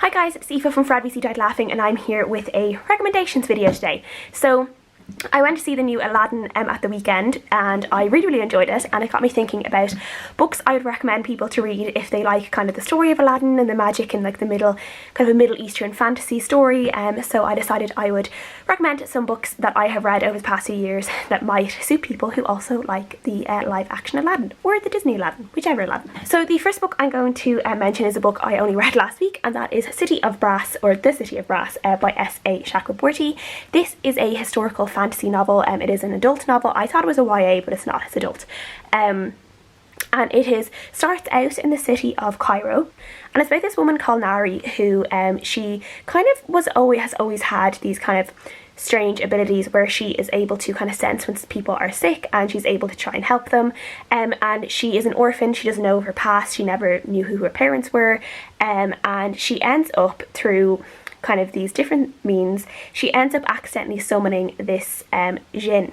Hi guys, it's Aoife from Fred We See Died Laughing, and I'm here with a recommendations video today. So I went to see the new Aladdin at the weekend, and I really enjoyed it, and it got me thinking about books I would recommend people to read if they like kind of the story of Aladdin and the magic and like the kind of a Middle Eastern fantasy story. So I decided I would recommend some books that I have read over the past few years that might suit people who also like the live action Aladdin or the Disney Aladdin, whichever Aladdin. So the first book I'm going to mention is a book I only read last week, and that is City of Brass, or The City of Brass by S.A. Chakraborty. This is a historical fantasy novel. It is an adult novel. I thought it was a YA, but it's not, it's adult. And it starts out in the city of Cairo, and it's about this woman called Nari who she kind of has always had these kind of strange abilities where she is able to kind of sense when people are sick, and she's able to try and help them. And she is an orphan. She doesn't know her past. She never knew who her parents were, and she ends up through kind of these different means, she ends up accidentally summoning this jinn,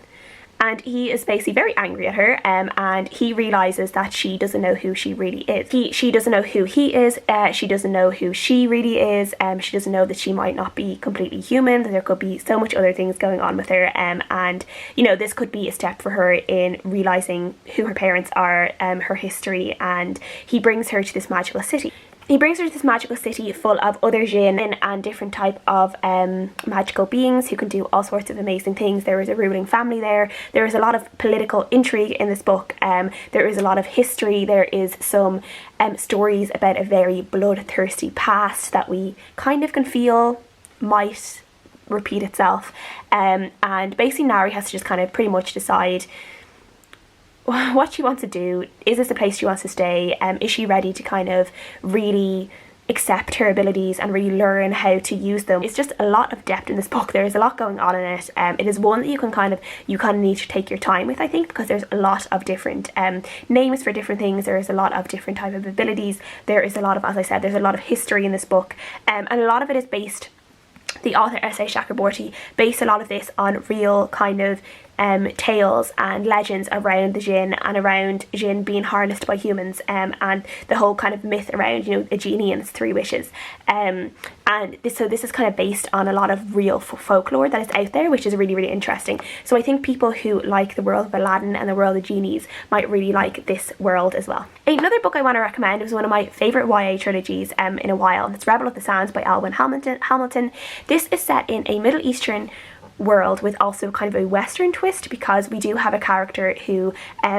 and he is basically very angry at her, and he realizes that she doesn't know who she really is. She doesn't know who he is, she doesn't know who she really is, she doesn't know that she might not be completely human, that there could be so much other things going on with her, and you know, this could be a step for her in realizing who her parents are, her history, and he brings her to this magical city. He brings her to this magical city full of other jinn and different type of magical beings who can do all sorts of amazing things. There is a ruling family there. There is a lot of political intrigue in this book. There is a lot of history. There is some stories about a very bloodthirsty past that we kind of can feel might repeat itself. And basically Nari has to just kind of pretty much decide what she wants to do. Is this a place she wants to stay? Is she ready to kind of really accept her abilities and really learn how to use them? It's just a lot of depth in this book. There is a lot going on in it. It is one that you kind of need to take your time with, I think, because there's a lot of different names for different things. There is a lot of different type of abilities. There is a lot of, as I said, there's a lot of history in this book, and a lot of it is based, the author S.A. Chakraborty based a lot of this on real kind of tales and legends around the jinn and around jinn being harnessed by humans, and the whole kind of myth around, you know, a genie and its 3 wishes, so this is kind of based on a lot of real folklore that is out there, which is really interesting. So I think people who like the world of Aladdin and the world of genies might really like this world as well. Another book I want to recommend is one of my favourite YA trilogies in a while, and it's Rebel of the Sands by Alwyn Hamilton. This is set in a Middle Eastern world with also kind of a Western twist, because we do have a character who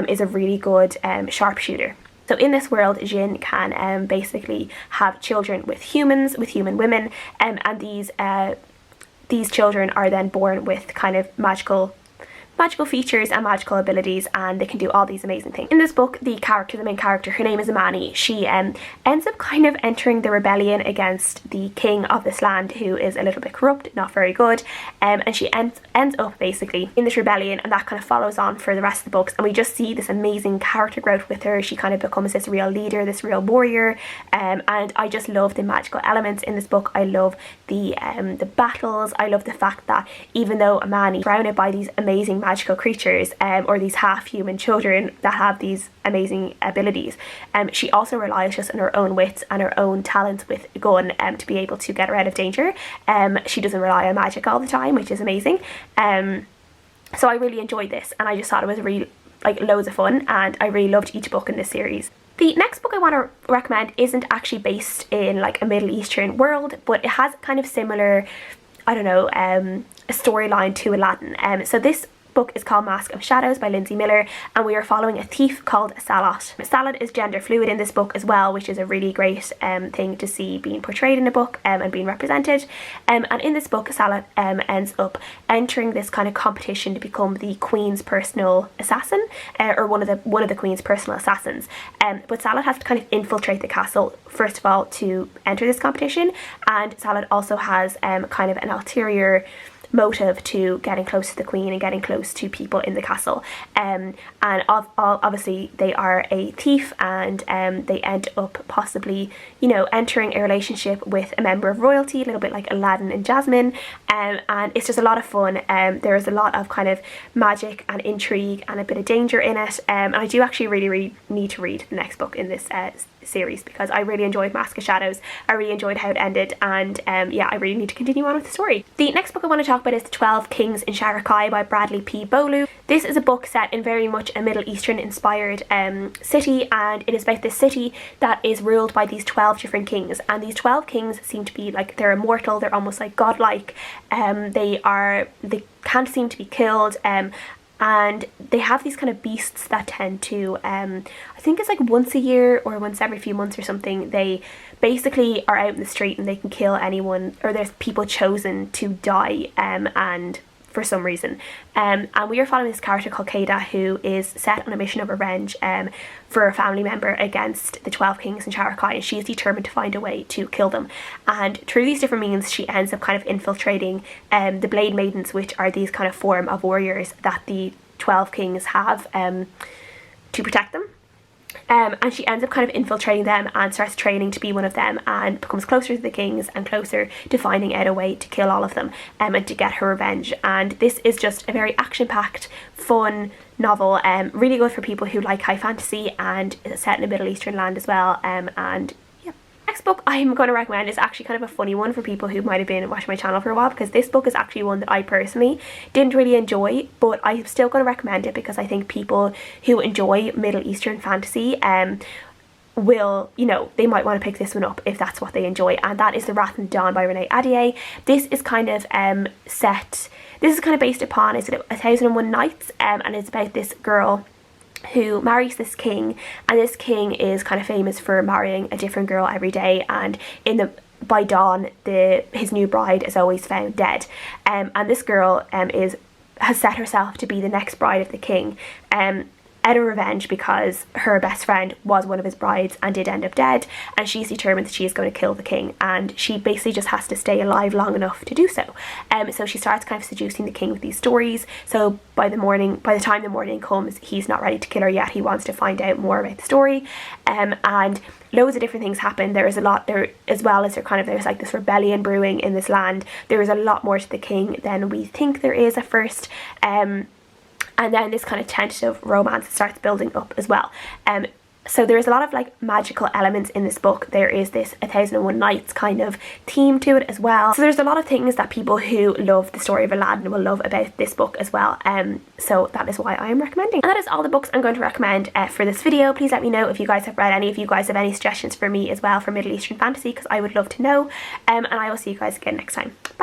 is a really good sharpshooter. So in this world, jinn can basically have children with humans, with human women, and these children are then born with kind of magical features and magical abilities, and they can do all these amazing things. In this book, the main character, her name is Amani. She ends up kind of entering the rebellion against the king of this land, who is a little bit corrupt, not very good, and she ends up basically in this rebellion, and that kind of follows on for the rest of the books, and we just see this amazing character growth with her. She kind of becomes this real leader, this real warrior, and I just love the magical elements in this book. I love the battles. I love the fact that even though Amani is surrounded by these amazing magical creatures, or these half-human children that have these amazing abilities, she also relies just on her own wits and her own talents with a gun to be able to get her out of danger. She doesn't rely on magic all the time, which is amazing. So I really enjoyed this, and I just thought it was really loads of fun, and I really loved each book in this series. The next book I want to recommend isn't actually based in like a Middle Eastern world, but it has kind of similar, I don't know, a storyline to Aladdin. So this book is called Mask of Shadows by Lindsay Miller, and we are following a thief called Salat. Salat is gender fluid in this book as well, which is a really great thing to see being portrayed in a book and being represented. And in this book, Salat ends up entering this kind of competition to become the Queen's personal assassin, or one of the Queen's personal assassins. But Salat has to kind of infiltrate the castle first of all to enter this competition, and Salat also has kind of an ulterior motive to getting close to the queen and getting close to people in the castle. And obviously they are a thief, and they end up possibly, you know, entering a relationship with a member of royalty, a little bit like Aladdin and Jasmine. And it's just a lot of fun. There is a lot of kind of magic and intrigue and a bit of danger in it. And I do actually really need to read the next book in this series, because I really enjoyed Mask of Shadows. I really enjoyed how it ended, and yeah, I really need to continue on with the story. The next book I want to talk about is The 12 Kings in Sharakai by Bradley P. Bolu. This is a book set in very much a Middle Eastern inspired city, and it is about this city that is ruled by these 12 different kings, and these 12 kings seem to be like, they're immortal, they're almost like godlike. They can't seem to be killed, and they have these kind of beasts that tend to, I think it's like once a year or once every few months or something, they basically are out in the street and they can kill anyone, or there's people chosen to die, and for some reason. And we are following this character called Kada, who is set on a mission of revenge for a family member against the 12 kings in Sharakai, and she is determined to find a way to kill them. And through these different means, she ends up kind of infiltrating the Blade Maidens, which are these kind of form of warriors that the 12 kings have to protect them. And she ends up kind of infiltrating them and starts training to be one of them, and becomes closer to the kings and closer to finding out a way to kill all of them, and to get her revenge. And this is just a very action-packed, fun novel, really good for people who like high fantasy, and it's set in a Middle Eastern land as well. And yeah. Next book I'm going to recommend is actually kind of a funny one for people who might have been watching my channel for a while, because this book is actually one that I personally didn't really enjoy, but I'm still going to recommend it because I think people who enjoy Middle Eastern fantasy will, you know, they might want to pick this one up if that's what they enjoy, and that is The Wrath and Dawn by Renee Ahdieh. This is kind of this is kind of based upon, is it 1001 Nights, and it's about this girl who marries this king, and this king is kind of famous for marrying a different girl every day, and by dawn his new bride is always found dead, and this girl has set herself to be the next bride of the king, out of revenge, because her best friend was one of his brides and did end up dead, and she's determined that she is going to kill the king, and she basically just has to stay alive long enough to do so. So she starts kind of seducing the king with these stories. So by the time the morning comes, he's not ready to kill her yet. He wants to find out more about the story, and loads of different things happen. There is a lot there, as well as there's like this rebellion brewing in this land. There is a lot more to the king than we think there is at first. And then this kind of tentative romance starts building up as well. So there's a lot of like magical elements in this book. There is this 1001 Nights kind of theme to it as well. So there's a lot of things that people who love the story of Aladdin will love about this book as well. So that is why I am recommending. And that is all the books I'm going to recommend for this video. Please let me know if you guys have read any, if you guys have any suggestions for me as well for Middle Eastern fantasy, because I would love to know. And I will see you guys again next time. Bye!